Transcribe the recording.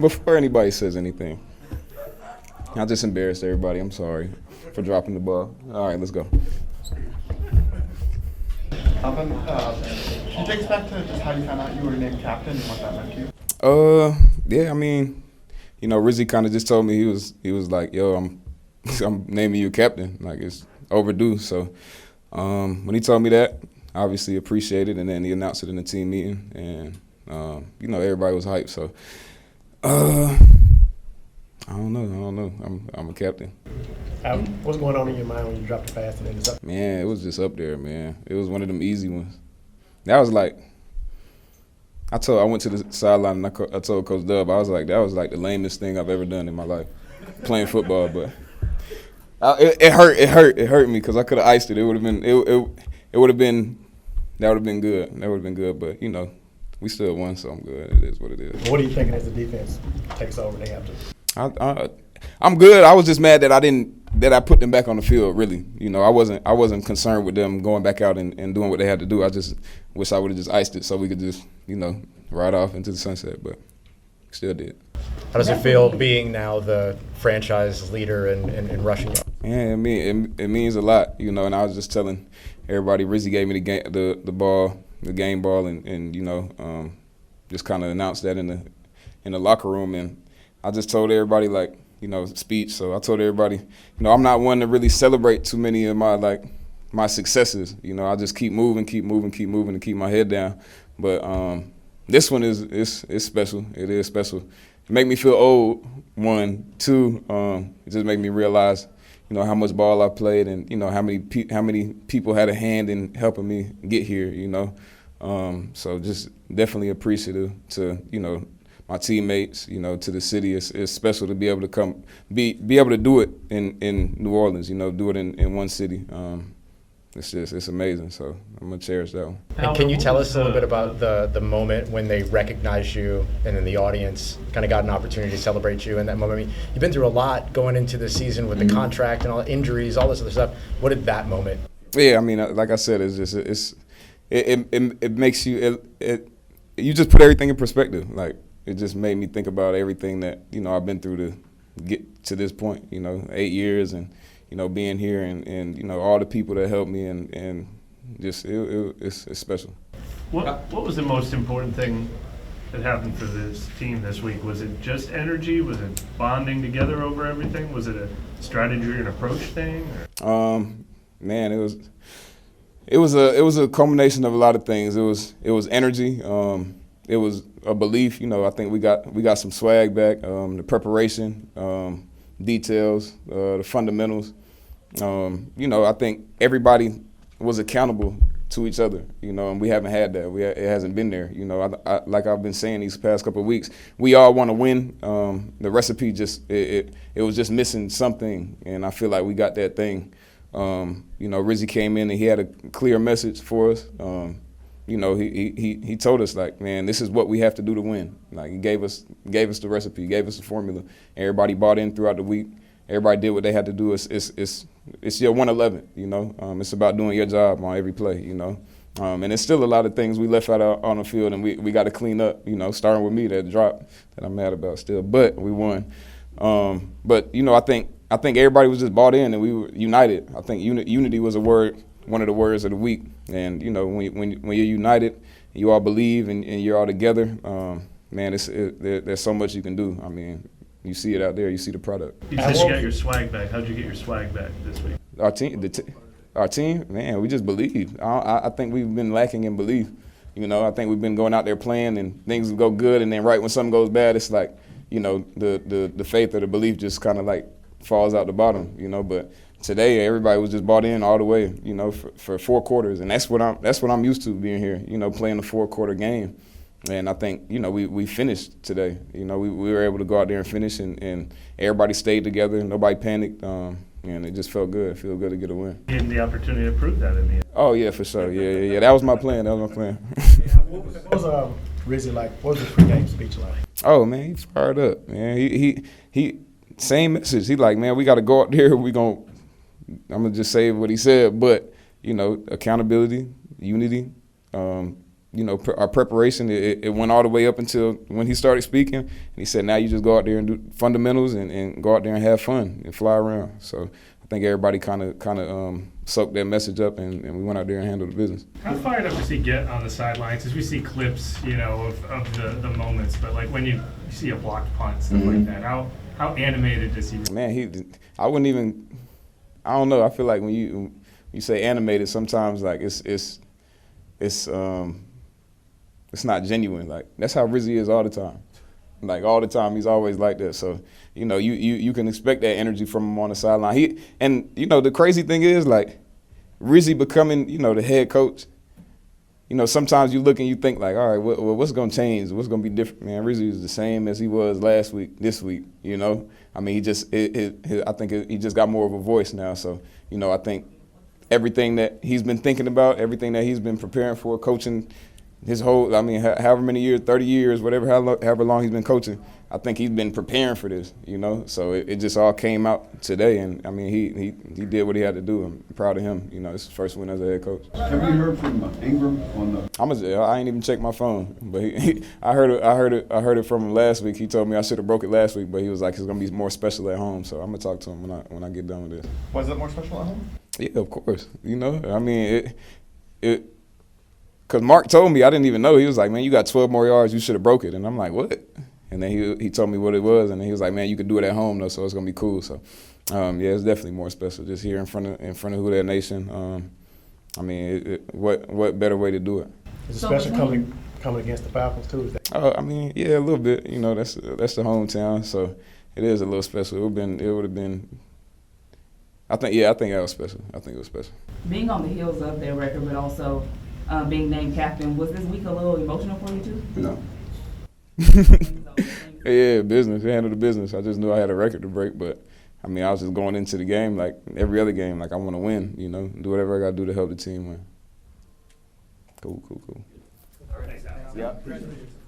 Before anybody says anything, I just embarrassed everybody. I'm sorry for dropping the ball. All right, let's go. Alvin, can you take us back to just how you found out you were named captain and what that meant to you? Yeah, I mean, Rizzy kind of just told me he was like, yo, I'm naming you captain, like it's overdue. So when he told me that, I obviously appreciated it, and then he announced it in the team meeting, and everybody was hyped. So I don't know. I'm a captain. What's going on in your mind when you dropped the pass and ended up? Man, it was just up there, man. It was one of them easy ones. That was like, I went to the sideline and I told Coach Dub, I was like, that was like the lamest thing I've ever done in my life, playing football. But it hurt me because I could have iced it. It would have been, that would have been good. But we still won, so I'm good. It is what it is. What are you thinking as the defense takes over and they have to? I'm good. I was just mad that I put them back on the field. Really, I wasn't concerned with them going back out and doing what they had to do. I just wish I would have just iced it so we could just ride off into the sunset. But still did. How does it feel being now the franchise leader in rushing yards? Yeah, it means a lot. And I was just telling everybody, Rizzy gave me the game ball, and just kind of announced that in the locker room, and I just told everybody speech. So I told everybody, I'm not one to really celebrate too many of my successes. I just keep moving, and keep my head down. But this one is special. It is special. It make me feel old. 1, 2. It just make me realize, how much ball I played, and how many people had a hand in helping me get here. So just definitely appreciative to my teammates, to the city. It's special to be able to be able to do it in New Orleans, do it in one city. It's amazing. So I'm gonna cherish that one. And can you tell us a little bit about the moment when they recognized you and then the audience kind of got an opportunity to celebrate you in that moment? I mean, you've been through a lot going into the season with the contract and all the injuries, all this other stuff. What did that moment? Yeah, I mean, like I said, it makes you you just put everything in perspective. Like, it just made me think about everything that I've been through to get to this point. 8 years and being here and all the people that helped me and just it's special. What was the most important thing that happened for this team this week? Was it just energy? Was it bonding together over everything? Was it a strategy and approach thing? Man, it was a culmination of a lot of things. It was energy. It was a belief. I think we got some swag back. The preparation, details, the fundamentals. I think everybody was accountable to each other. And we haven't had that. It hasn't been there. Like I've been saying these past couple of weeks, we all want to win. The recipe it was just missing something, and I feel like we got that thing. Rizzy came in and he had a clear message for us. He told us, like, man, this is what we have to do to win. Like, he gave us the recipe, gave us the formula. Everybody bought in throughout the week. Everybody did what they had to do. It's your 111. It's about doing your job on every play. And there's still a lot of things we left out on the field, and we got to clean up. Starting with me, that drop that I'm mad about still. But we won. But I think everybody was just bought in and we were united. I think unity was one of the words of the week. And when you're united, you all believe and you're all together. Man, there's so much you can do. I mean, you see it out there. You see the product. You said you got your swag back. How'd you get your swag back this week? Our team, man, we just believe. I think we've been lacking in belief. I think we've been going out there playing and things go good, and then right when something goes bad, it's like, the faith or the belief just kind of like falls out the bottom. But today everybody was just bought in all the way. For 4 quarters, and that's what I'm used to being here. Playing a 4-quarter game. And I think, we finished today. We were able to go out there and finish, and everybody stayed together. Nobody panicked, and it just felt good. It felt good to get a win. Getting the opportunity to prove that in the end. Oh, yeah, for sure. Yeah. That was my plan. What was Rizzy like? What was the pregame speech like? Oh, man, he's fired up, man. He same message. He like, man, we got to go out there. I'm going to just say what he said. But, accountability, unity, our preparation, it went all the way up until when he started speaking. And he said, now you just go out there and do fundamentals and go out there and have fun and fly around. So I think everybody kind of soaked that message up, and we went out there and handled the business. How fired up does he get on the sidelines? As we see clips, of the moments, but like when you see a blocked punt, stuff like that, how animated does he? Man, I wouldn't even. I don't know. I feel like when you say animated, sometimes like it's not genuine. Like that's how Rizzy is all the time. Like all the time, he's always like that. So you can expect that energy from him on the sideline. The crazy thing is like Rizzy becoming the head coach. Sometimes you look and you think like, all right, what's going to change? What's going to be different? Man, Rizzy is the same as he was last week, this week. I mean, I think he just got more of a voice now. So I think everything that he's been thinking about, everything that he's been preparing for, coaching his whole, however many years, 30 years, however long he's been coaching, I think he's been preparing for this, So it just all came out today, and I mean he did what he had to do. I'm proud of him. It's his first win as a head coach. Have you heard from Ingram on the? I ain't even checked my phone, but I heard it from him last week. He told me I should have broke it last week, but he was like it's gonna be more special at home. So I'm gonna talk to him when I get done with this. Was it more special at home? Yeah, of course. I mean it. Because Mark told me, I didn't even know. He was like, man, you got 12 more yards. You should have broke it. And I'm like, what? And then he told me what it was. And then he was like, man, you could do it at home, though, so it's going to be cool. So, it's definitely more special just here in front of Who Dat Nation. What better way to do it? Is it special coming against the Falcons, too? Yeah, a little bit. That's the hometown. So it is a little special. It would have been I think that was special. I think it was special. Being on the heels of their record, but also being named captain, was this week a little emotional for you too? No. Yeah, business. Handle the business. I just knew I had a record to break, but I was just going into the game like every other game, like I want to win. Do whatever I got to do to help the team win. Cool. All right, thanks, Alex. Yeah.